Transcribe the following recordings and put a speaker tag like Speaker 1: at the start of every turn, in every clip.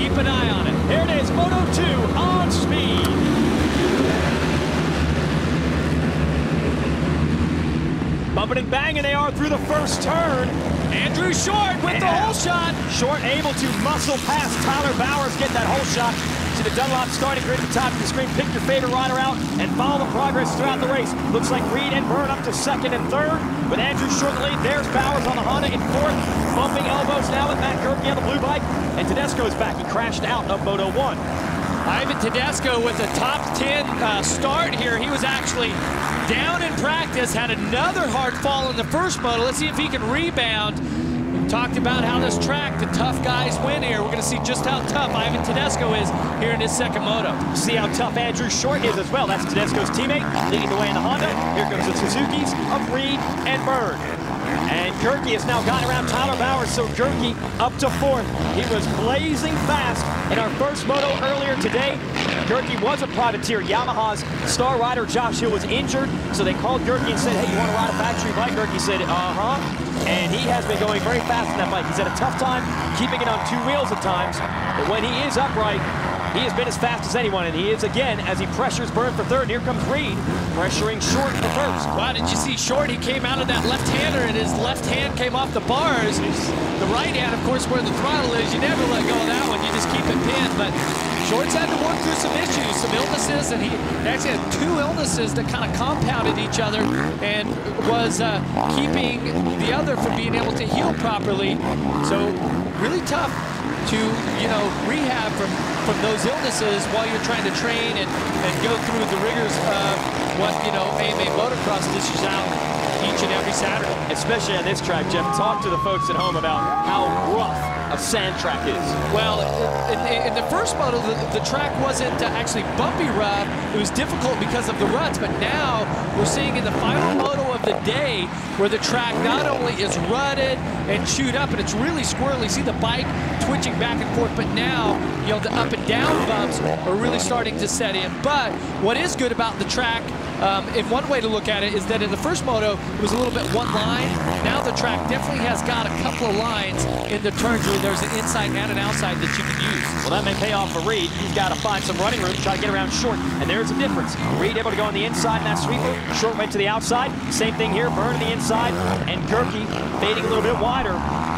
Speaker 1: keep an eye on it.
Speaker 2: Here it is, Moto 2 on speed. Bumping and banging they are through the first turn.
Speaker 1: Andrew Short with the hole shot.
Speaker 2: Short able to muscle past Tyler Bowers, get that hole shot. To the Dunlop starting grid at the top of the screen. Pick your favorite rider out and follow the progress throughout the race. Looks like Reed and Byrne up to second and third. With Andrew Short in the lead, there's Bowers on the Honda in fourth. Bumping elbows now with Matt Goerke on the blue bike. And Tedesco is back. He crashed out of Moto 1.
Speaker 1: Ivan Tedesco with a top 10 start here. He was actually down in practice, had another hard fall in the first moto. Let's see if he can rebound. We talked about how this track, the tough guys win here. We're going to see just how tough Ivan Tedesco is here in his second moto.
Speaker 2: See how tough Andrew Short is as well. That's Tedesco's teammate leading the way in the Honda. Here comes the Suzuki's of Reed and Byrne. And Goerke has now gotten around Tyler Bowers, so Goerke up to fourth. He was blazing fast in our first moto earlier today. Goerke was a privateer. Yamaha's star rider Josh Hill was injured, so they called Goerke and said, hey, you want to ride a factory bike? Goerke said, and he has been going very fast in that bike. He's had a tough time keeping it on two wheels at times, but when he is upright, he has been as fast as anyone, and he is again as he pressures Byrne for third. Here comes Reed pressuring Short for first.
Speaker 1: Wow, did you see Short? He came out of that left-hander, and his left hand came off the bars. The right hand, of course, where the throttle is, you never let go of that one. You just keep it pinned. But Short's had to work through some issues, some illnesses, and he actually had two illnesses that kind of compounded each other and was keeping the other from being able to heal properly. So really tough to, rehab from those illnesses while you're trying to train and go through the rigors of what, AMA Motocross dishes out each and every Saturday.
Speaker 2: Especially on this track, Jeff. Talk to the folks at home about how rough a sand track is.
Speaker 1: Well, in the first moto, the track wasn't actually bumpy rough. It was difficult because of the ruts, but now we're seeing in the final moto of the day where the track not only is rutted and chewed up, and it's really squirrely. See the bike twitching back and forth, but now, the up and down bumps are really starting to set in. But what is good about the track, in one way to look at it, is that in the first moto, it was a little bit one line. Now the track definitely has got a couple of lines in the turns where there's an inside and an outside that you can use.
Speaker 2: Well, that may pay off for Reed. He's got to find some running room to try to get around Short, and there's a difference. Reed able to go on the inside in that sweeper. Short went to the outside. Same thing here, Byrne to the inside, and Goerke fading a little bit wider.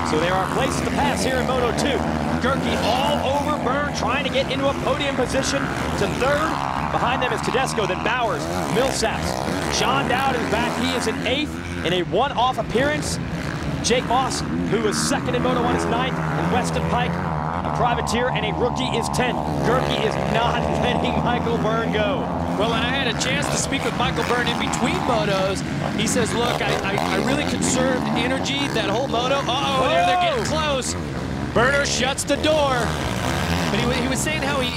Speaker 2: So there are places to pass here in Moto 2. Goerke all over Byrne, trying to get into a podium position to third. Behind them is Tedesco, then Bowers, Millsaps. John Dowd is back. He is in eighth in a one-off appearance. Jake Moss, who was second in Moto 1, is ninth. And Weston Pike, a privateer and a rookie, is 10th. Goerke is not letting Michael Byrne go.
Speaker 1: Well, and I had a chance to speak with Michael Byrne in between motos. He says, look, I really conserved energy that whole moto. Uh-oh, they're getting close. Burner shuts the door. But he was saying how he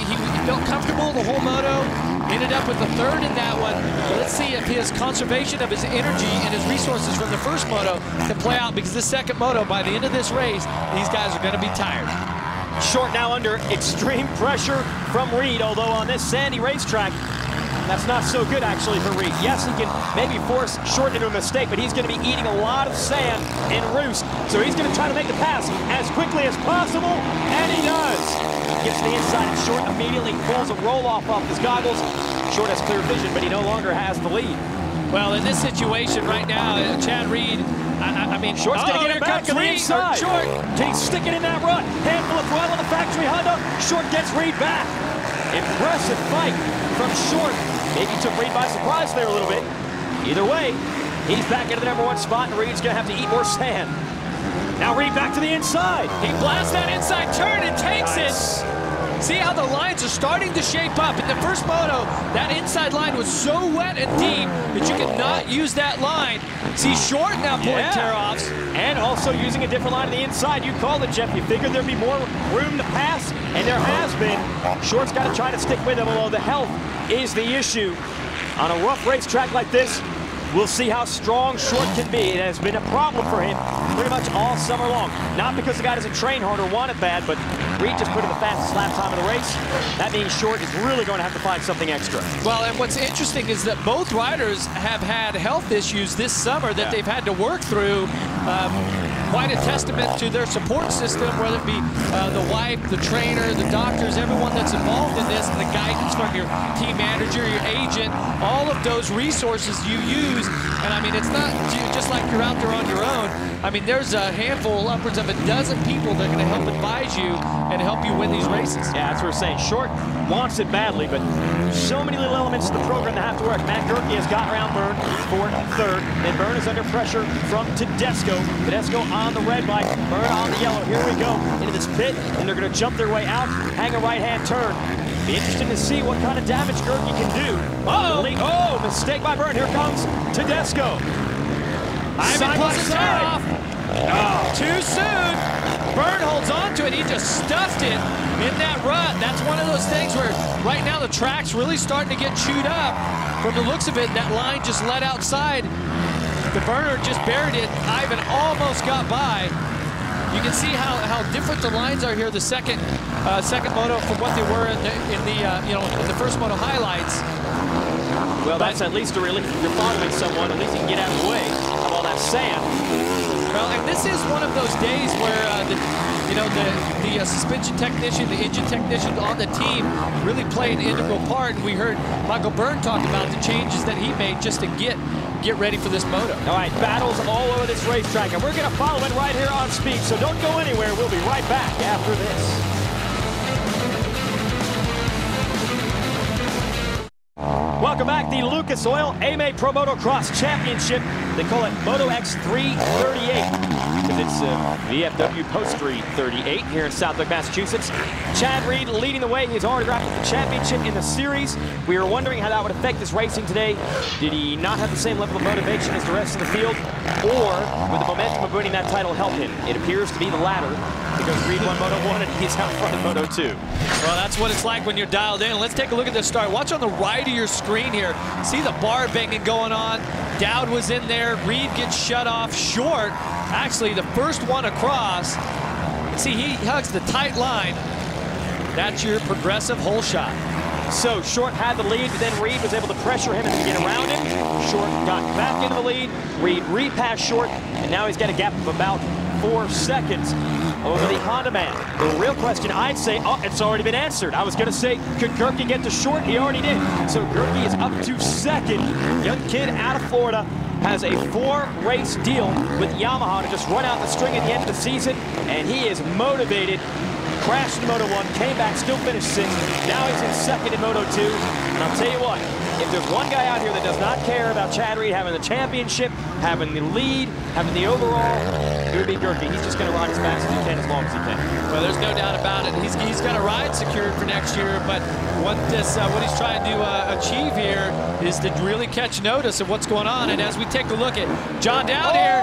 Speaker 1: felt comfortable the whole moto, ended up with the third in that one. But let's see if his conservation of his energy and his resources from the first moto can play out, because this second moto, by the end of this race, these guys are going to be tired.
Speaker 2: Short now under extreme pressure from Reed, although on this sandy racetrack, that's not so good actually for Reed. Yes, he can maybe force Short into a mistake, but he's going to be eating a lot of sand in roost. So he's going to try to make the pass as quickly as possible, and he does. Gets to the inside, and Short immediately pulls a roll-off off his goggles. Short has clear vision, but he no longer has the lead.
Speaker 1: Well, in this situation right now, Chad Reed, I mean,
Speaker 2: Short's going to get it back on the inside.
Speaker 1: Short.
Speaker 2: Can he stick it in that rut? Handful of oil on the factory Honda. Short gets Reed back. Impressive fight from Short. Maybe took Reed by surprise there a little bit. Either way, he's back into the #1 spot, and Reed's going to have to eat more sand. Now Reed back to the inside.
Speaker 1: He blasts that inside turn and takes it. See how the lines are starting to shape up. In the first moto, that inside line was so wet and deep that you could not use that line. See Short now pulling tear-offs.
Speaker 2: And also using a different line on the inside. You called it, Jeff. You figured there'd be more room to pass, and there has been. Short's got to try to stick with him, although the health is the issue. On a rough racetrack like this, we'll see how strong Short can be. It has been a problem for him pretty much all summer long. Not because the guy doesn't train hard or want it bad, but Reed just put in the fastest lap time of the race. That means Short is really going to have to find something extra.
Speaker 1: Well, and what's interesting is that both riders have had health issues this summer that they've had to work through. quite a testament to their support system, whether it be the wife, the trainer, the doctors, everyone that's involved in this, and the guidance from your team manager, your agent, all of those resources you use. And I mean, it's not just like you're out there on your own. I mean, there's a handful, upwards of a dozen people that are going to help advise you and help you win these races.
Speaker 2: Yeah, that's what we're saying. Short wants it badly, but so many little elements to the program that have to work. Matt Goerke has got around Byrne for third. Then Byrne is under pressure from Tedesco. Tedesco on the red bike, Byrne on the yellow. Here we go into this pit, and they're going to jump their way out, hang a right-hand turn. Be interesting to see what kind of damage Goerke can do. Oh, mistake by Byrne. Here comes Tedesco.
Speaker 1: Ivan pulls his hair off. Oh, too soon. Byrne holds on to it. He just stuffed it in that rut. That's one of those things where right now the track's really starting to get chewed up. From the looks of it, that line just let outside. The burner just buried it. Ivan almost got by. You can see how different the lines are here. The second moto from what they were in the first moto highlights.
Speaker 2: Well, that's at least a relief. If you're following someone, at least you can get out of the way of all that sand.
Speaker 1: Well, and this is one of those days where the suspension technician, the engine technician on the team really play an integral part. And we heard Michael Byrne talk about the changes that he made just to get ready for this moto.
Speaker 2: All right, battles all over this racetrack, and we're going to follow it right here on Speed. So don't go anywhere. We'll be right back after this. Welcome back. The Lucas Oil AMA Pro Motocross Championship. They call it Moto X338 because it's VFW Post 338 here in Southwick, Massachusetts. Chad Reed leading the way. He's already wrapped up the championship in the series. We were wondering how that would affect his racing today. Did he not have the same level of motivation as the rest of the field? Or would the momentum of winning that title help him? It appears to be the latter because Reed won Moto 1 and he's out front in Moto 2.
Speaker 1: Well, that's what it's like when you're dialed in. Let's take a look at the start. Watch on the right of your screen here. See the bar banging going on. Dowd was in there. Reed gets shut off. Short, actually the first one across. See, he hugs the tight line. That's your progressive hole shot.
Speaker 2: So Short had the lead, but then Reed was able to pressure him and get around him. Short got back into the lead. Reed repassed Short, and now he's got a gap of about 4 seconds over the Honda man. The real question, I'd say, it's already been answered. I was going to say, could Goerke get to Short? He already did. So Goerke is up to second. Young kid out of Florida has a 4-race deal with Yamaha to just run out the string at the end of the season, and he is motivated. Crashed in Moto 1, came back, still finished 6th. Now he's in 2nd in Moto 2. And I'll tell you what, if there's one guy out here that does not care about Chad Reed having the championship, having the lead, having the overall, it would be Goerke. He's just going to ride as fast as he can, as long as he can.
Speaker 1: Well, there's no doubt about it. He's got a ride secured for next year, but what he's trying to achieve here is to really catch notice of what's going on. And as we take a look at John Dowd here.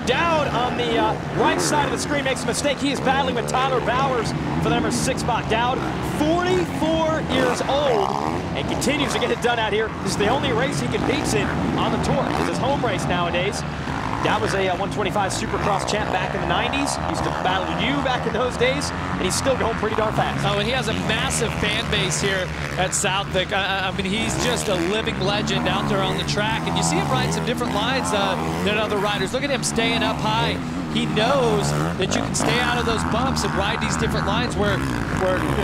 Speaker 2: Dowd on the right side of the screen makes a mistake. He is battling with Tyler Bowers for the number 6 spot. Dowd, 44 years old, and continues to get it done out here. This is the only race he competes in on the tour. It's his home race nowadays. Dowd was a 125 Supercross champ back in the 90s. He used to battle you back in those days, and he's still going pretty darn fast.
Speaker 1: Oh, and he has a massive fan base here at Southwick. I mean, he's just a living legend out there on the track, and you see him ride some different lines than other riders. Look at him staying up high. He knows that you can stay out of those bumps and ride these different lines where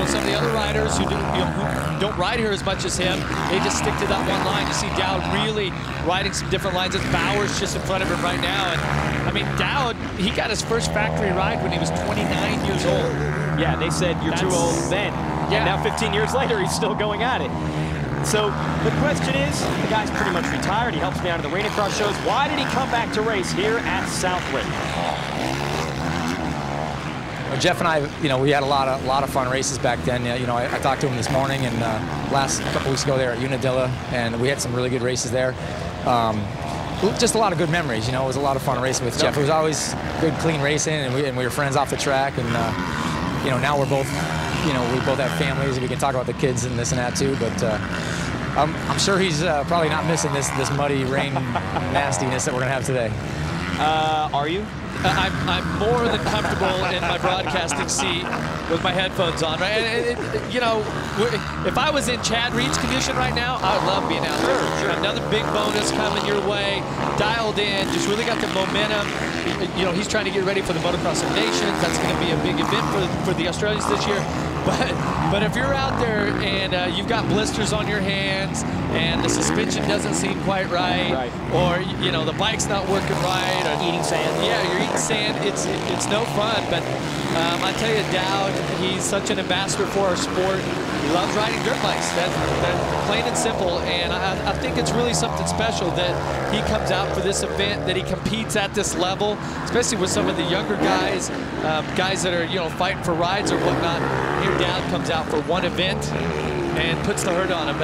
Speaker 1: some of the other riders who don't ride here as much as him, they just stick to that one line. You see Dowd really riding some different lines. It's Bowers just in front of him right now. And I mean, Dowd, he got his first factory ride when he was 29 years old.
Speaker 2: Yeah, they said you're too old then. Yeah. And now 15 years later, he's still going at it. So the question is, the guy's pretty much retired. He helps me out in the Arena Cross shows. Why did he come back to race here at Southwick?
Speaker 3: Well, Jeff and I, we had a lot of fun races back then. I talked to him this morning and last couple weeks ago there at Unadilla, and we had some really good races there. Just a lot of good memories. It was a lot of fun racing with Jeff. It was always good, clean racing, and we were friends off the track. And now we're both. We both have families, and we can talk about the kids and this and that too, but I'm sure he's probably not missing this muddy rain nastiness that we're going to have today.
Speaker 2: Are you?
Speaker 1: I'm more than comfortable in my broadcasting seat with my headphones on, right? And you know, if I was in Chad Reed's condition right now, I would love being out there. Sure. Another big bonus coming your way, dialed in, just really got the momentum. You know, he's trying to get ready for the Motocross of Nations. That's going to be a big event for the Australians this year. But if you're out there and you've got blisters on your hands and the suspension doesn't seem quite right, or you know the bike's not working right, or
Speaker 2: eating sand.
Speaker 1: Yeah, you're eating sand. It's no fun. But I tell you, Dowd, he's such an ambassador for our sport. He loves riding dirt bikes. That's plain and simple. And I think it's really something special that he comes out for this event, that he competes at this level, especially with some of the younger guys, guys that are fighting for rides or whatnot. Here Dowd comes out for one event and puts the hurt on him.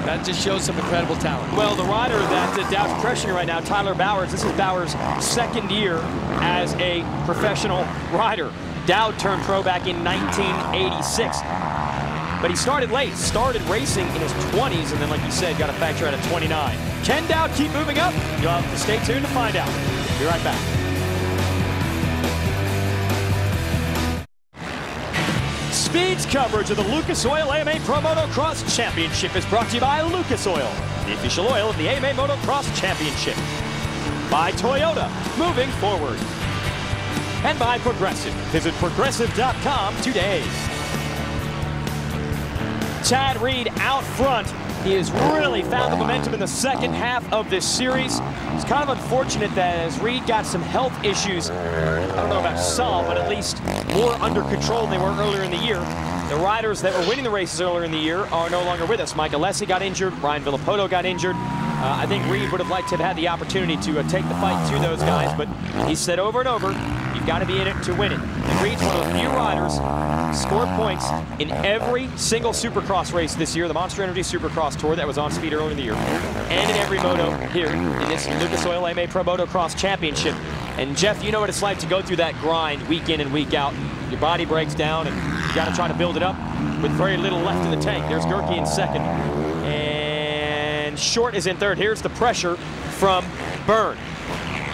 Speaker 1: That just shows some incredible talent.
Speaker 2: Well, the rider that Dowd's pressuring right now, Tyler Bowers, this is Bowers' second year as a professional rider. Dowd turned pro back in 1986. But he started late, started racing in his 20s, and then, like you said, got a factor out at 29. Can Dowd keep moving up? You'll have to stay tuned to find out. Be right back. Speed's coverage of the Lucas Oil AMA Pro Motocross Championship is brought to you by Lucas Oil, the official oil of the AMA Motocross Championship. By Toyota, moving forward. And by Progressive. Visit progressive.com today. Chad Reed out front. He has really found the momentum in the second half of this series. It's kind of unfortunate that as Reed got some health issues, I don't know about some, but at least more under control than they were earlier in the year. The riders that were winning the races earlier in the year are no longer with us. Mike Alessi got injured, Ryan Villapoto got injured. I think Reed would have liked to have had the opportunity to take the fight to those guys, but he said over and over, you've got to be in it to win it. And Reed's one of the few riders scored points in every single Supercross race this year, the Monster Energy Supercross Tour that was on speed earlier in the year, and in every moto here in this Lucas Oil AMA Pro Motocross Championship. And Jeff, you know what it's like to go through that grind week in and week out. Your body breaks down, and you got to try to build it up with very little left in the tank. There's Goerke in second, and Short is in third. Here's the pressure from Byrne.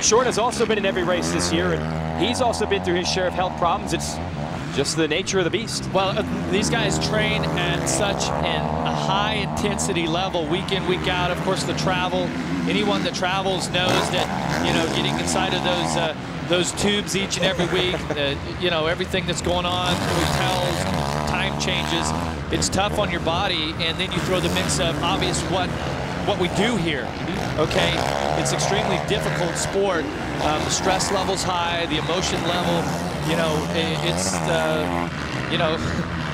Speaker 2: Short has also been in every race this year, and he's also been through his share of health problems. It's just the nature of the beast.
Speaker 1: Well, these guys train at such a high intensity level week in, week out. Of course, the travel. Anyone that travels knows that, getting inside of those tubes each and every week, everything that's going on, hotels, time changes, it's tough on your body. And then you throw the mix of obvious what we do here. Okay, it's extremely difficult sport. The stress level's high, the emotion level,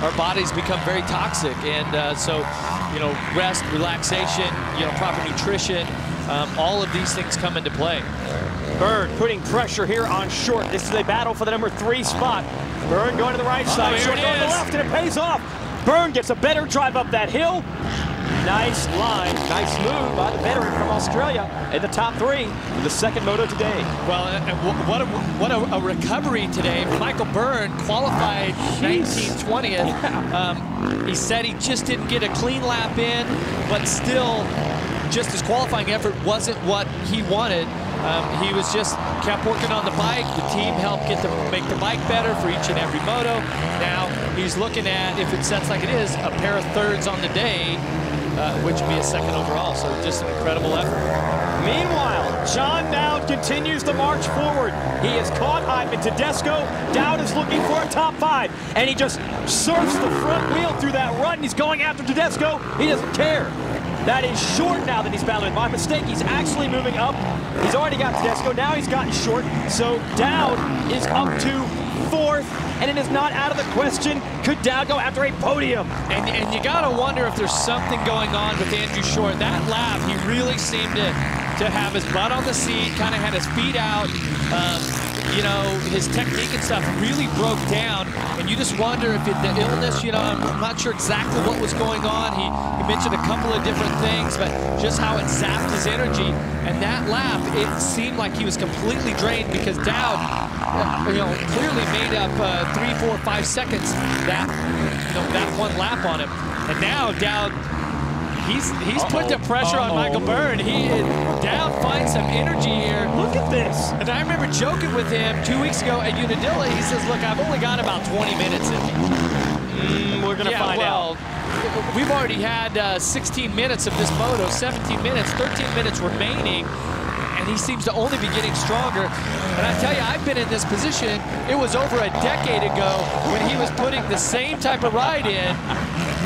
Speaker 1: our bodies become very toxic. And so, rest, relaxation, proper nutrition, all of these things come into play.
Speaker 2: Byrne putting pressure here on Short. This is a battle for the number 3 spot. Byrne going to the right side, Short going to the left, and it pays off. Byrne gets a better drive up that hill. Nice line, nice move by the veteran from Australia in the top 3 in the second moto today.
Speaker 1: Well, what a recovery today. Michael Byrne qualified 19th, 20th. He said he just didn't get a clean lap in, but still, just his qualifying effort wasn't what he wanted. He was just kept working on the bike. The team helped make the bike better for each and every moto. Now he's looking at, if it sets like it is, a pair of thirds on the day, which would be a second overall. So just an incredible effort.
Speaker 2: Meanwhile, John Dowd continues to march forward. He has caught Ivan Tedesco. Dowd is looking for a top 5, and he just surfs the front wheel through that run. He's going after Tedesco. He doesn't care. That is Short now that he's battling. By mistake, he's actually moving up. He's already got Tedesco. Now he's gotten Short. So Dowd is up to 4th, and it is not out of the question. Could Dowd go after a podium?
Speaker 1: And you got to wonder if there's something going on with Andrew Short. That lap, he really seemed to have his butt on the seat, kind of had his feet out. His technique and stuff really broke down, and you just wonder if the illness, I'm not sure exactly what was going on. He mentioned a couple of different things, but just how it zapped his energy. And that lap, it seemed like he was completely drained because Dowd, clearly made up 3, 4, 5 seconds that one lap on him. And now Dowd He's put the pressure on Michael Byrne. Dowd finds some energy here.
Speaker 2: Look at this.
Speaker 1: And I remember joking with him 2 weeks ago at Unadilla. He says, look, I've only got about 20 minutes in me.
Speaker 2: We're going to find out.
Speaker 1: We've already had 16 minutes of this moto, 17 minutes, 13 minutes remaining. And he seems to only be getting stronger. And I tell you, I've been in this position. It was over a decade ago when he was putting the same type of ride in.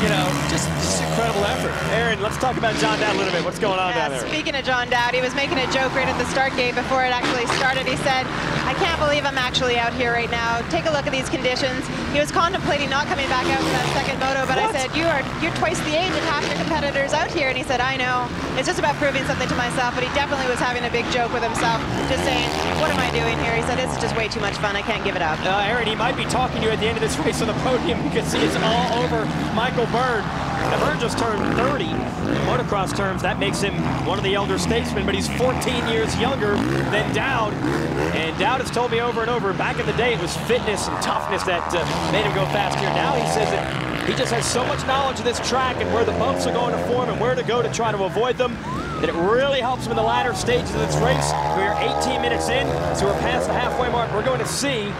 Speaker 1: You know, just incredible effort.
Speaker 2: Aaron, let's talk about John Dowd a little bit. What's going on down there?
Speaker 4: Speaking of John Dowd, he was making a joke right at the start gate before it actually started. He said, I can't believe I'm actually out here right now. Take a look at these conditions. He was contemplating not coming back out for that second moto, but I said, you're twice the age of half your competitors out here. And he said, I know. It's just about proving something to myself, but he definitely was having a big joke with himself, just saying, what am I doing here? He said, it's just way too much fun. I can't give it up.
Speaker 2: Aaron, he might be talking to you at the end of this race on the podium because he is all over Michael Byrne. Now, Byrne just turned 30. In motocross terms, that makes him one of the elder statesmen, but he's 14 years younger than Dowd. And Dowd has told me over and over, back in the day, it was fitness and toughness that made him go faster. Now he says that he just has so much knowledge of this track and where the bumps are going to form and where to go to try to avoid them, that it really helps him in the latter stages of this race. We're 18 minutes in, so we're past the halfway mark. We're going to see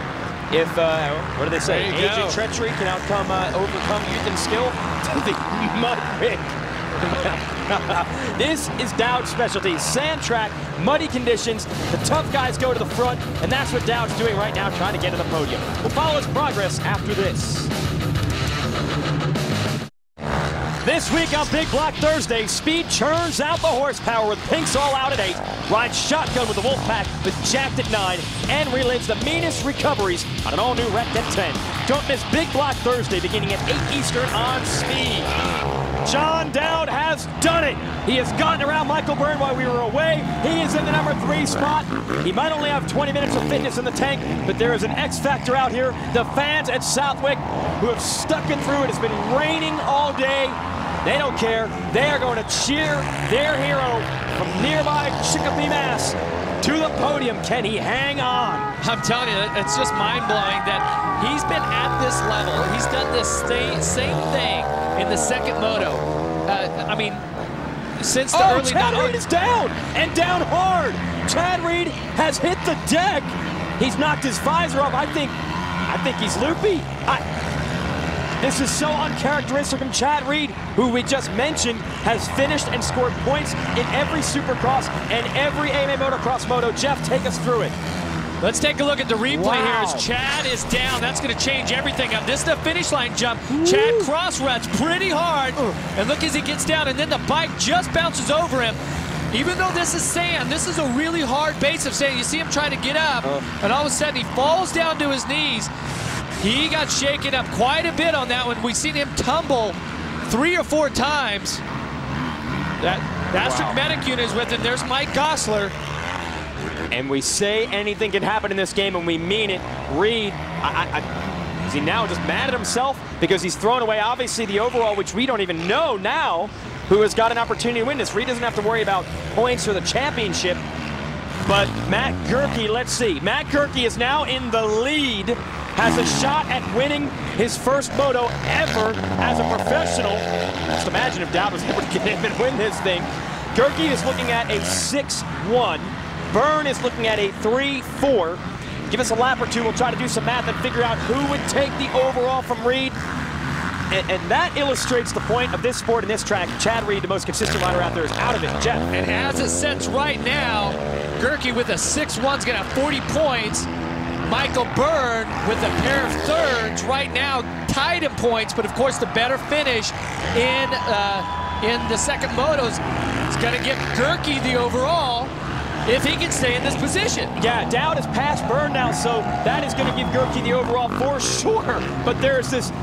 Speaker 2: if, what do they say, age and treachery can overcome youth and skill. The mud rig. This is Dowd's specialty. Sand track, muddy conditions. The tough guys go to the front, and that's what Dowd's doing right now, trying to get to the podium. We'll follow his progress after this. This week on Big Black Thursday, Speed churns out the horsepower with Pinks all out at 8, rides shotgun with the Wolfpack with Jacked at 9, and relives the meanest recoveries on an all-new wreck at 10. Don't miss Big Black Thursday beginning at 8 Eastern on Speed. John Dowd has done it. He has gotten around Michael Byrne while we were away. He is in the number 3 spot. He might only have 20 minutes of fitness in the tank, but there is an X factor out here. The fans at Southwick who have stuck it through. It has been raining all day. They don't care. They are going to cheer their hero from nearby Chicopee, Mass. to the podium. Can he hang on?
Speaker 1: I'm telling you, it's just mind-blowing that he's been at this level. He's done this same thing in the second moto. I mean, since the early...
Speaker 2: Chad Reed is down, and down hard. Chad Reed has hit the deck. He's knocked his visor off. I think he's loopy. This is so uncharacteristic from Chad Reed, who we just mentioned has finished and scored points in every Supercross and every AMA Motocross moto. Jeff, take us through it.
Speaker 1: Let's take a look at the replay here as Chad is down. That's going to change everything. This is the finish line jump. Chad cross-ruts pretty hard. And look as he gets down, and then the bike just bounces over him. Even though this is sand, this is a really hard base of sand. You see him trying to get up, and all of a sudden he falls down to his knees. He got shaken up quite a bit on that one. We've seen him tumble 3 or 4 times. That Astric Medic unit is with him. There's Mike Gosler.
Speaker 2: And we say anything can happen in this game, and we mean it. Reed, is he now just mad at himself because he's thrown away, obviously, the overall, which we don't even know now who has got an opportunity to win this. Reed doesn't have to worry about points for the championship. But Matt Goerke, let's see. Matt Goerke is now in the lead, has a shot at winning his first moto ever as a professional. Just imagine if Dowd was able to get him and win this thing. Goerke is looking at a 6-1. Byrne is looking at a 3-4. Give us a lap or two. We'll try to do some math and figure out who would take the overall from Reed. And that illustrates the point of this sport and this track. Chad Reed, the most consistent rider out there, is out of it. Jeff.
Speaker 1: And as it sets right now, Goerke with a 6-1 is going to have 40 points. Michael Byrne with a pair of thirds right now tied in points, but of course the better finish in the second motos is going to give Goerke the overall if he can stay in this position.
Speaker 2: Yeah, Dowd has passed Byrne now, so that is going to give Goerke the overall for sure. But there's this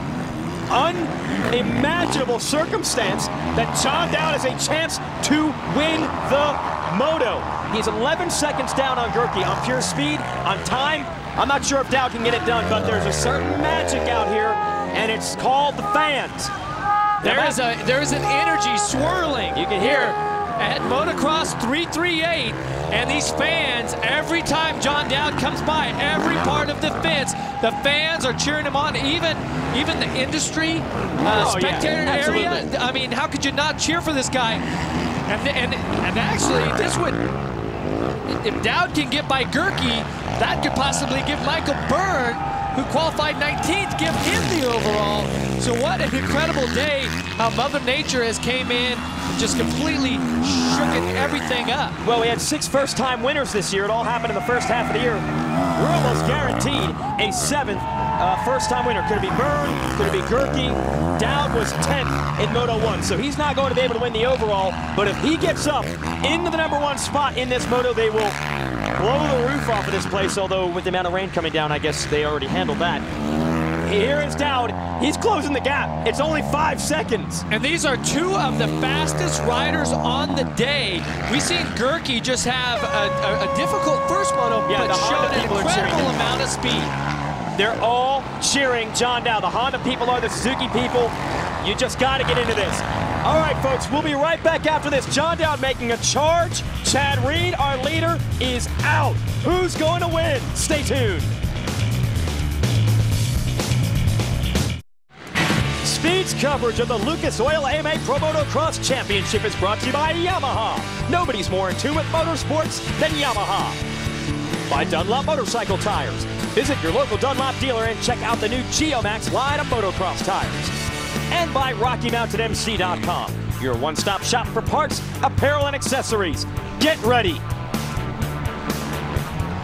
Speaker 2: unimaginable circumstance that John Dowd has a chance to win the moto. He's 11 seconds down on Goerke on pure speed, on time. I'm not sure if Dowd can get it done, but there's a certain magic out here, and it's called the fans.
Speaker 1: There is an energy swirling.
Speaker 2: You can hear
Speaker 1: at Motocross 338. And these fans, every time John Dowd comes by, every part of the fence, the fans are cheering him on. Even the industry spectator area. I mean, how could you not cheer for this guy? And actually, this would, if Dowd can get by Goerke, that could possibly give Michael Byrne, who qualified 19th, give him the overall. So what an incredible day, how Mother Nature has came in and just completely shook everything up.
Speaker 2: Well, we had 6 first-time winners this year. It all happened in the first half of the year. We're almost guaranteed a 7th first-time winner. Could it be Byrne? Could it be Goerke? Dowd was 10th in Moto 1, so he's not going to be able to win the overall. But if he gets up into the #1 spot in this Moto, they will blow the roof off of this place, although with the amount of rain coming down, I guess they already handled that. Here is Dowd. He's closing the gap. It's only 5 seconds.
Speaker 1: And these are 2 of the fastest riders on the day. We've seen Goerke just have a difficult first moto, but showed an incredible amount of speed.
Speaker 2: They're all cheering John Dowd. The Honda people are the Suzuki people. You just got to get into this. All right, folks, we'll be right back after this. John Dowd making a charge. Chad Reed, our leader, is out. Who's going to win? Stay tuned. Speed's coverage of the Lucas Oil AMA Pro Motocross Championship is brought to you by Yamaha. Nobody's more in tune with motorsports than Yamaha. By Dunlop Motorcycle Tires. Visit your local Dunlop dealer and check out the new Geomax line of motocross tires. And by RockyMountedMC.com, your one-stop shop for parts, apparel, and accessories. Get ready.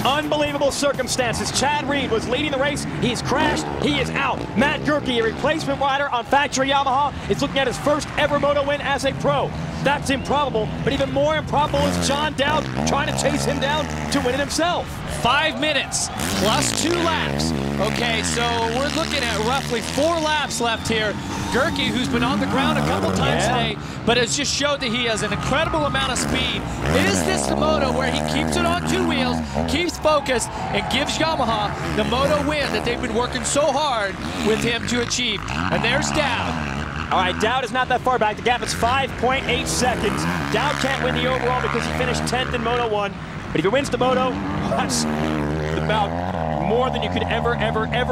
Speaker 2: Unbelievable circumstances. Chad Reed was leading the race. He's crashed. He is out. Matt Goerke, a replacement rider on factory Yamaha, is looking at his first ever moto win as a pro. That's improbable, but even more improbable is John Dowd trying to chase him down to win it himself.
Speaker 1: 5 minutes plus 2 laps. Okay, so we're looking at roughly 4 laps left here. Goerke, who's been on the ground a couple times today, but has just showed that he has an incredible amount of speed. Is this the moto where he keeps it on 2 wheels, keeps focused, and gives Yamaha the moto win that they've been working so hard with him to achieve? And there's Dowd.
Speaker 2: All right, Dowd is not that far back. The gap is 5.8 seconds. Dowd can't win the overall because he finished 10th in Moto 1. But if he wins the Moto, that's about more than you could ever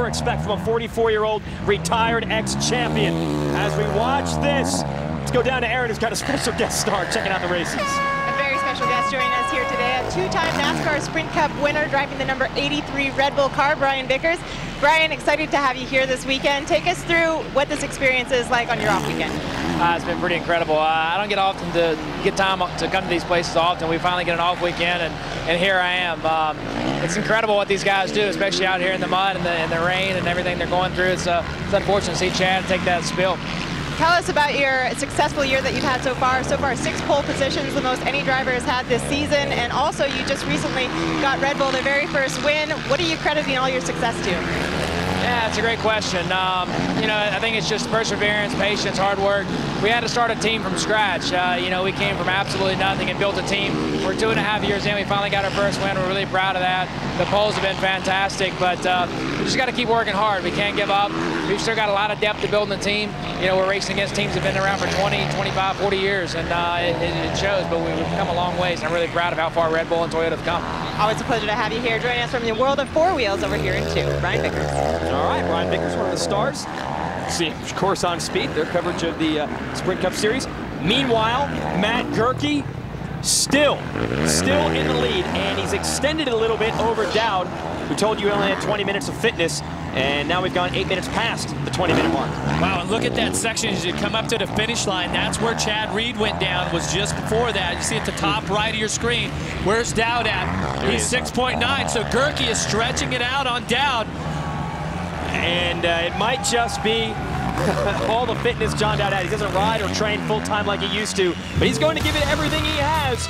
Speaker 2: expect from a 44-year-old retired ex-champion. As we watch this, let's go down to Aaron, who's got a special guest star checking out the races.
Speaker 4: A very special guest joining us here today, a 2-time NASCAR Sprint Cup winner driving the number 83 Red Bull car, Brian Vickers. Brian, excited to have you here this weekend. Take us through what this experience is like on your off weekend.
Speaker 5: It's been pretty incredible. I don't get often to get time to come to these places often. We finally get an off weekend, and here I am. It's incredible what these guys do, especially out here in the mud and the rain and everything they're going through. It's unfortunate to see Chad take that spill.
Speaker 4: Tell us about your successful year that you've had so far. So far, 6 pole positions, the most any driver has had this season. And also, you just recently got Red Bull their very first win. What are you crediting all your success to?
Speaker 5: Yeah, it's a great question. You know, I think it's just perseverance, patience, hard work. We had to start a team from scratch. You know, we came from absolutely nothing and built a team. We're 2.5 years in. We finally got our first win. We're really proud of that. The poles have been fantastic, but we just got to keep working hard. We can't give up. We've still got a lot of depth to building the team. You know, we're racing against teams that have been around for 20, 25, 40 years, and it shows, but we've come a long ways, and I'm really proud of how far Red Bull and Toyota have come.
Speaker 4: Always a pleasure to have you here. Joining us from the world of 4 wheels over here in 2, Brian Vickers.
Speaker 2: All right, Brian Vickers, one of the stars. See, of course, on Speed, their coverage of the Sprint Cup Series. Meanwhile, Matt Goerke still in the lead, and he's extended it a little bit over Dowd, who told you he only had 20 minutes of fitness, and now we've gone 8 minutes past the 20-minute mark.
Speaker 1: Wow, and look at that section as you come up to the finish line. That's where Chad Reed went down, was just before that. You see at the top right of your screen. Where's Dowd at? He's 6.9, so Goerke is stretching it out on Dowd.
Speaker 2: And it might just be all the fitness John Dowd had. He doesn't ride or train full-time like he used to, but he's going to give it everything he has.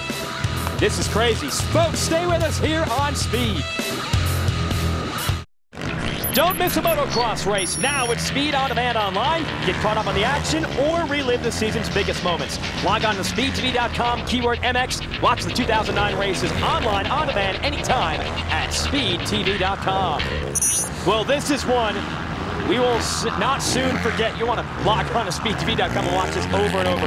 Speaker 2: This is crazy. Folks, stay with us here on Speed. Don't miss a motocross race now with Speed On Demand Online. Get caught up on the action or relive the season's biggest moments. Log on to speedtv.com, keyword MX. Watch the 2009 races online, on demand, anytime at speedtv.com. Well, this is one we will not soon forget. You want to log on to speedtv.com and watch this over and over.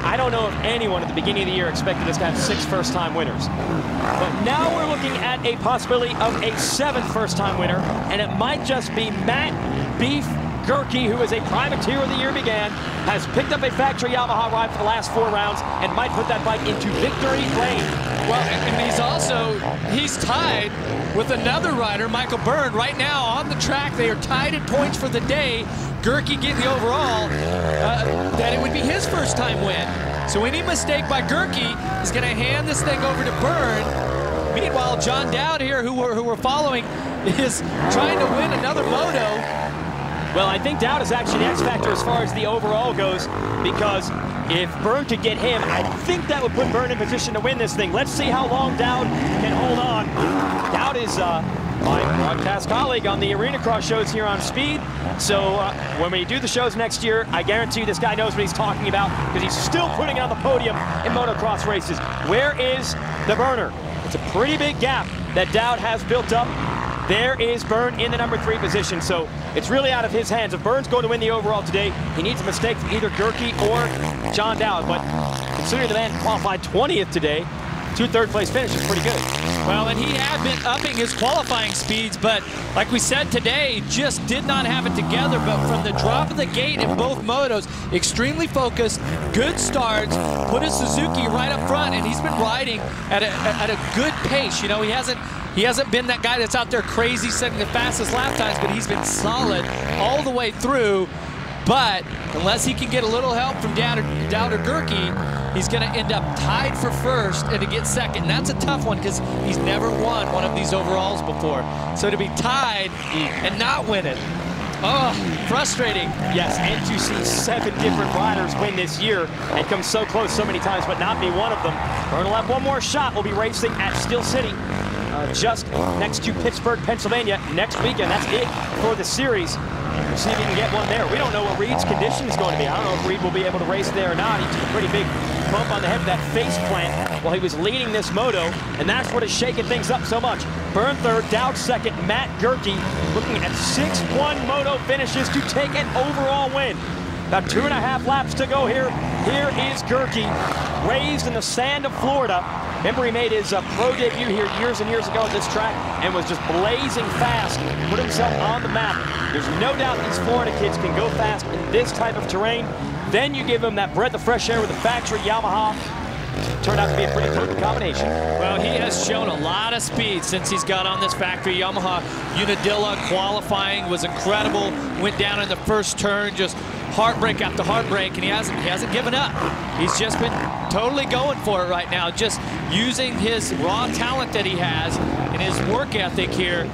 Speaker 2: I don't know if anyone at the beginning of the year expected us to have 6 first-time winners. But now we're looking at a possibility of a 7th first-time winner, and it might just be Matt Beef Goerke, who is a privateer when the year began, has picked up a factory Yamaha ride for the last 4 rounds and might put that bike into victory lane.
Speaker 1: Well, and he's tied with another rider, Michael Byrne. Right now on the track, they are tied in points for the day. Goerke getting the overall, that it would be his first time win. So any mistake by Goerke is going to hand this thing over to Byrne. Meanwhile, John Dowd here, who we're following, is trying to win another moto.
Speaker 2: Well, I think Dowd is actually the X factor as far as the overall goes, because if Byrne could get him, I think that would put Byrne in position to win this thing. Let's see how long Dowd can hold on. Dowd is my broadcast colleague on the Arena Cross shows here on Speed. So when we do the shows next year, I guarantee you this guy knows what he's talking about, because he's still putting it on the podium in motocross races. Where is the burner? It's a pretty big gap that Dowd has built up. There is Byrne in the number 3 position, so it's really out of his hands. If Byrne's going to win the overall today, he needs a mistake from either Goerke or John Dowd. But considering the man qualified 20th today, 2 third-place finishes, pretty good.
Speaker 1: Well, and he had been upping his qualifying speeds, but like we said today, just did not have it together. But from the drop of the gate in both motos, extremely focused, good starts, put his Suzuki right up front, and he's been riding at a good pace. You know, he hasn't been that guy that's out there crazy setting the fastest lap times, but he's been solid all the way through. But unless he can get a little help from Dowd or Goerke, he's going to end up tied for first and to get second. And that's a tough one because he's never won one of these overalls before. So to be tied and not win it, oh, frustrating.
Speaker 2: Yes, and to see 7 different riders win this year and come so close so many times but not be one of them. Byrne will have one more shot. We'll be racing at Steel City, just next to Pittsburgh, Pennsylvania next weekend. That's it for the series. We'll see if he can get one there. We don't know what Reed's condition is going to be. I don't know if Reed will be able to race there or not. He took a pretty big bump on the head of that face plant while he was leading this moto, and that's what is shaking things up so much. Byrne 3rd, Dowd 2nd, Matt Goerke looking at 6-1 moto finishes to take an overall win. About 2.5 laps to go here. Here is Goerke, raised in the sand of Florida. Remember, he made his pro debut here years and years ago at this track and was just blazing fast, put himself on the map. There's no doubt these Florida kids can go fast in this type of terrain. Then you give him that breath of fresh air with the factory Yamaha. Turned out to be a pretty potent combination.
Speaker 1: Well, he has shown a lot of speed since he's got on this factory Yamaha. Unadilla qualifying was incredible. Went down in the first turn, just heartbreak after heartbreak, and he hasn't given up. He's just been totally going for it right now, just using his raw talent that he has and his work ethic here.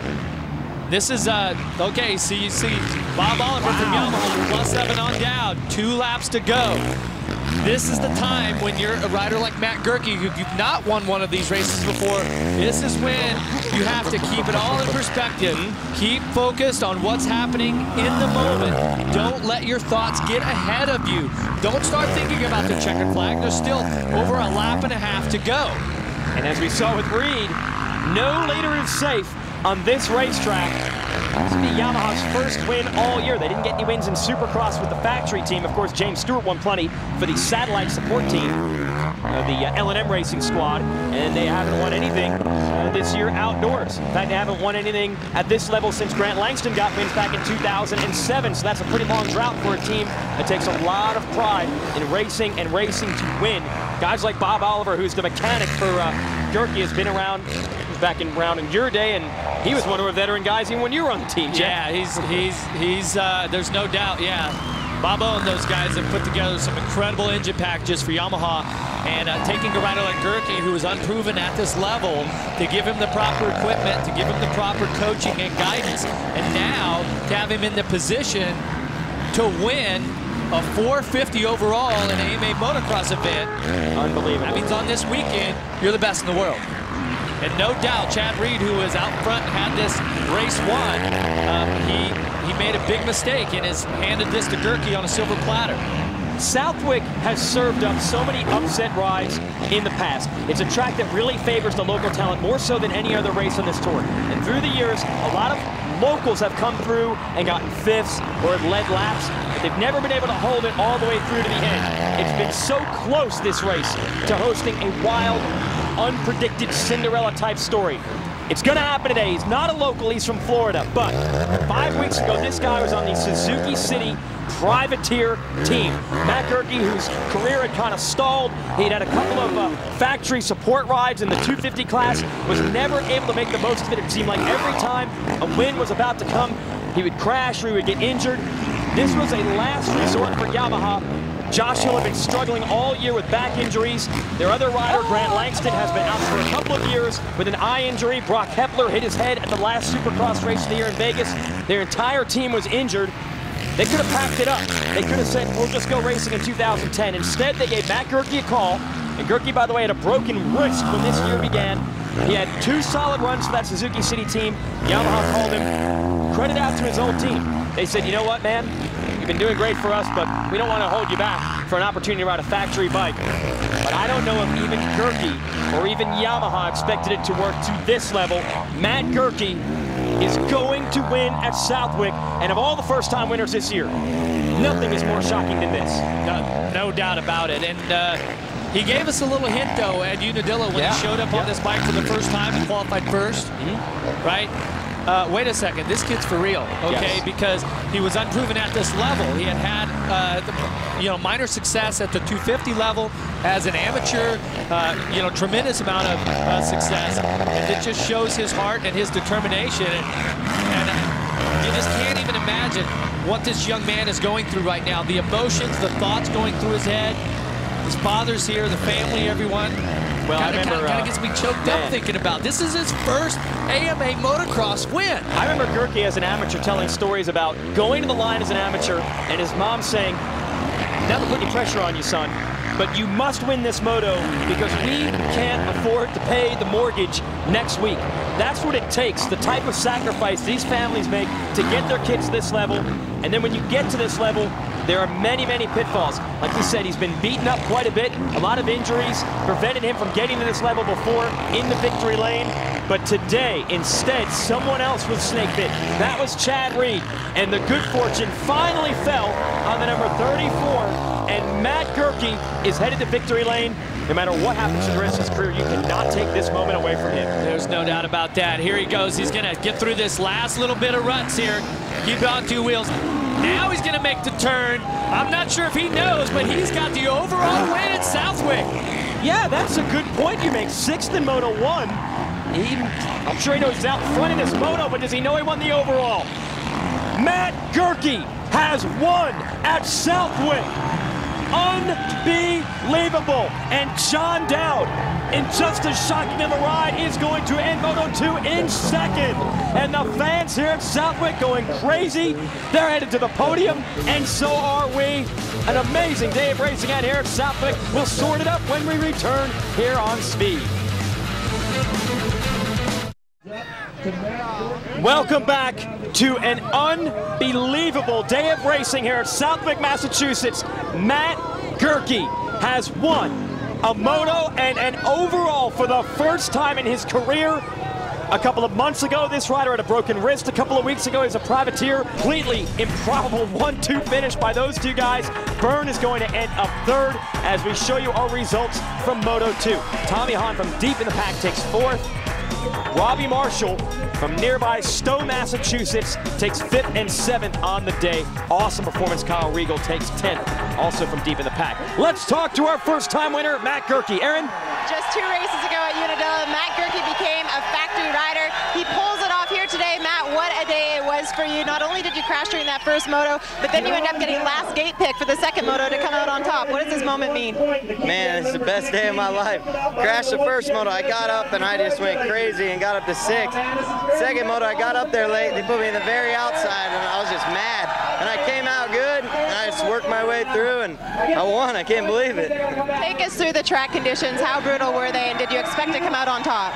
Speaker 1: This is, okay, so you see Bob Oliver from Yamaha, +7 on Dowd, 2 laps to go. This is the time when you're a rider like Matt Goerke, who you've not won one of these races before. This is when you have to keep it all in perspective. Keep focused on what's happening in the moment. Don't let your thoughts get ahead of you. Don't start thinking about the checkered flag. There's still over 1.5 laps to go.
Speaker 2: And as we saw with Reed, no leader is safe on this racetrack. This will be Yamaha's first win all year. They didn't get any wins in Supercross with the factory team. Of course, James Stewart won plenty for the satellite support team, the L&M Racing Squad, and they haven't won anything this year outdoors. In fact, they haven't won anything at this level since Grant Langston got wins back in 2007, so that's a pretty long drought for a team that takes a lot of pride in racing and racing to win. Guys like Bob Oliver, who's the mechanic for Goerke, has been around back around in your day, and he was one of our veteran guys even when you were on the team, Jeff.
Speaker 1: Yeah, he's there's no doubt, yeah. Bobo and those guys have put together some incredible engine packages for Yamaha, and taking a rider like Goerke, who is unproven at this level, to give him the proper equipment, to give him the proper coaching and guidance, and now to have him in the position to win a 450 overall in an AMA Motocross event.
Speaker 2: Unbelievable.
Speaker 1: That means on this weekend, you're the best in the world. And no doubt, Chad Reed, who was out front and had this race won, he made a big mistake and has handed this to Goerke on a silver platter.
Speaker 2: Southwick has served up so many upset rides in the past. It's a track that really favors the local talent more so than any other race on this tour. And through the years, a lot of locals have come through and gotten fifths or have led laps, but they've never been able to hold it all the way through to the end. It's been so close, this race, to hosting a wild, unpredicted Cinderella-type story. It's going to happen today. He's not a local, he's from Florida, but 5 weeks ago, this guy was on the Suzuki City privateer team. Matt Goerke, whose career had kind of stalled, he'd had a couple of factory support rides in the 250 class, was never able to make the most of it. It seemed like every time a win was about to come, he would crash or he would get injured. This was a last resort for Yamaha. Josh Hill had been struggling all year with back injuries. Their other rider, Grant Langston, has been out for a couple of years with an eye injury. Brock Hepler hit his head at the last Supercross race of the year in Vegas. Their entire team was injured. They could have packed it up. They could have said, we'll just go racing in 2010. Instead, they gave Matt Goerke a call. And Goerke, by the way, had a broken wrist when this year began. He had 2 solid runs for that Suzuki City team. Yamaha called him, credit out to his own team. They said, you know what, man? You've been doing great for us, but we don't want to hold you back for an opportunity to ride a factory bike. But I don't know if even Goerke or even Yamaha expected it to work to this level. Matt Goerke is going to win at Southwick, and of all the first-time winners this year, nothing is more shocking than this.
Speaker 1: No doubt about it. And he gave us a little hint, though, at Unadilla when he showed up on this bike for the first time and qualified first, right? Wait a second, this kid's for real, okay? Because he was unproven at this level. He had had, minor success at the 250 level as an amateur, tremendous amount of success. And it just shows his heart and his determination. And you just can't even imagine what this young man is going through right now. The emotions, the thoughts going through his head. His father's here, the family, everyone. Well, I remember, kind of gets me choked up thinking about this. Is his first AMA Motocross win.
Speaker 2: I remember Goerke as an amateur telling stories about going to the line as an amateur and his mom saying, "Never put any pressure on you, son, but you must win this moto because we can't afford to pay the mortgage next week." That's what it takes, the type of sacrifice these families make to get their kids to this level. And then when you get to this level, there are many, many pitfalls. Like he said, he's been beaten up quite a bit. A lot of injuries prevented him from getting to this level before in the victory lane. But today, instead, someone else was snake bit. That was Chad Reed. And the good fortune finally fell on the number 34. And Matt Goerke is headed to victory lane. No matter what happens to the rest of his career, you cannot take this moment away from him.
Speaker 1: There's no doubt about that. Here he goes. He's going to get through this last little bit of ruts here. Keep it on 2 wheels. Now he's going to make the turn. I'm not sure if he knows, but he's got the overall win at Southwick.
Speaker 2: Yeah, that's a good point you make. 6th in Moto 1. I'm sure he knows he's out front in his Moto, but does he know he won the overall? Matt Goerke has won at Southwick. Unbelievable. And John Dowd, in just as shocking of a ride, is going to end Moto 2 in 2nd. And the fans here at Southwick going crazy. They're headed to the podium, and so are we. An amazing day of racing out here at Southwick. We'll sort it up when we return here on Speed. Welcome back to an unbelievable day of racing here at Southwick, Massachusetts. Matt Goerke has won a moto and an overall for the first time in his career. A couple of months ago, this rider had a broken wrist. A couple of weeks ago, he's a privateer. Completely improbable 1-2 finish by those two guys. Byrne is going to end up 3rd as we show you our results from Moto 2. Tommy Hahn from deep in the pack takes 4th. Robbie Marshall from nearby Stowe, Massachusetts takes 5th and 7th on the day. Awesome performance. Kyle Regal takes 10th, also from deep in the pack. Let's talk to our first-time winner, Matt Goerke. Aaron?
Speaker 4: Just 2 races ago at Unadilla, Matt Goerke became a factory rider. He pulls it off here today. Matt, what a day it was for you. Not only did you crash during that first moto, but then you end up getting last gate pick for the second moto to come out on top. What does this moment mean?
Speaker 6: Man, it's the best day of my life. Crashed the first moto, I got up and I just went crazy and got up to 6th. Second moto, I got up there late. They put me in the very outside and I was just mad. And I came out good and I just worked my way through and I won. I can't believe it.
Speaker 4: Take us through the track conditions. How brutal were they, and did you expect to come out on top?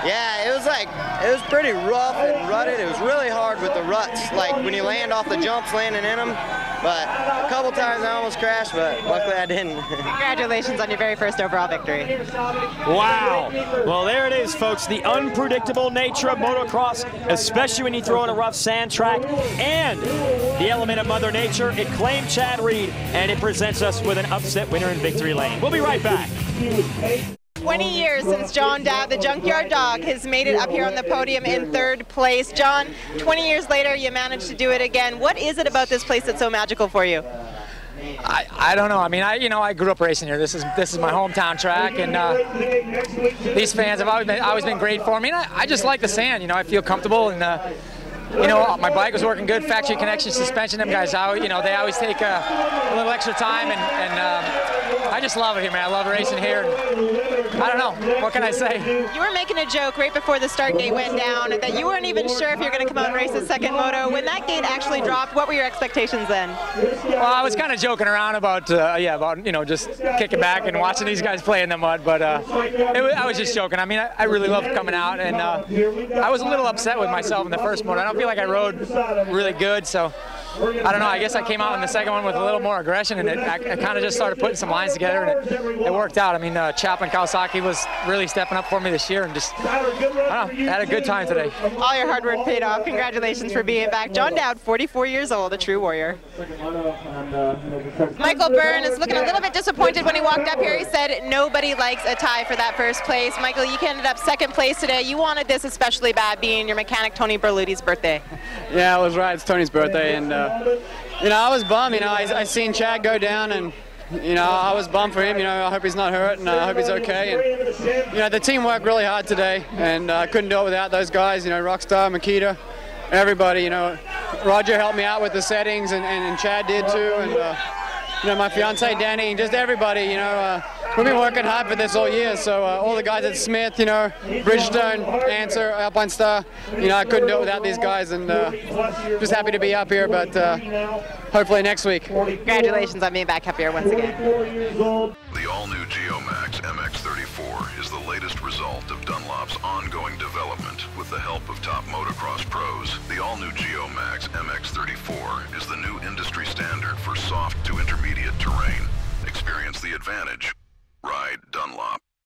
Speaker 6: Yeah, it was pretty rough and rutted. It was really hard with the ruts. Like when you land off the jumps, landing in them, but a couple times I almost crashed, but luckily I didn't.
Speaker 4: Congratulations on your very first overall victory.
Speaker 2: Wow. Well, there it is, folks. The unpredictable nature of motocross, especially when you throw in a rough sand track, and the element of Mother Nature. It claimed Chad Reed, and it presents us with an upset winner in victory lane. We'll be right back.
Speaker 4: 20 years since John Dowd, the Junkyard Dog, has made it up here on the podium in 3rd place. John, 20 years later, you managed to do it again. What is it about this place that's so magical for you?
Speaker 3: I don't know. I mean, I grew up racing here. This is my hometown track, and these fans have always been great for me. And I just like the sand. You know, I feel comfortable, and you know, my bike was working good. Factory connection suspension. Them guys, they always take a little extra time, and I just love it here, man. I love racing here. I don't know. What can I say?
Speaker 4: You were making a joke right before the start gate went down that you weren't even sure if you were going to come out and race the second moto. When that gate actually dropped, what were your expectations then?
Speaker 3: Well, I was kind of joking around about you know, just kicking back and watching these guys play in the mud, but I was just joking. I mean, I really loved coming out, and I was a little upset with myself in the first moto. I don't feel like I rode really good, so I don't know. I guess I came out in the second one with a little more aggression, and I kind of just started putting some lines together, and it worked out. I mean, Chaplin Kawasaki was really stepping up for me this year, and just, I don't know, had a good time today.
Speaker 4: All your hard work paid off. Congratulations for being back. John Dowd, 44 years old, a true warrior. Michael Byrne is looking a little bit disappointed when he walked up here. He said nobody likes a tie for that first place. Michael, you ended up 2nd place today. You wanted this especially bad, being your mechanic Tony Berluti's birthday.
Speaker 7: Yeah, it was right. It's Tony's birthday, and you know, I was bummed. You know, I seen Chad go down, and you know, I was bummed for him. You know, I hope he's not hurt, and I hope he's okay. And you know, the team worked really hard today, and I couldn't do it without those guys. You know, Rockstar, Makita, everybody. You know, Roger helped me out with the settings, and Chad did too, and you know, my fiance Danny, and just everybody. You know, we've been working hard for this all year. So all the guys at Smith, you know, Bridgestone, Answer, Alpine Star. You know, I couldn't do it without these guys, and just happy to be up here. But hopefully next week.
Speaker 4: Congratulations on being back up here once again.
Speaker 8: The all-new Geomax MX34 is the latest result of Dunlop's ongoing development with the help of top motocross pros. The all-new Geomax MX34 is the new industry standard for soft to intermediate terrain. Experience the advantage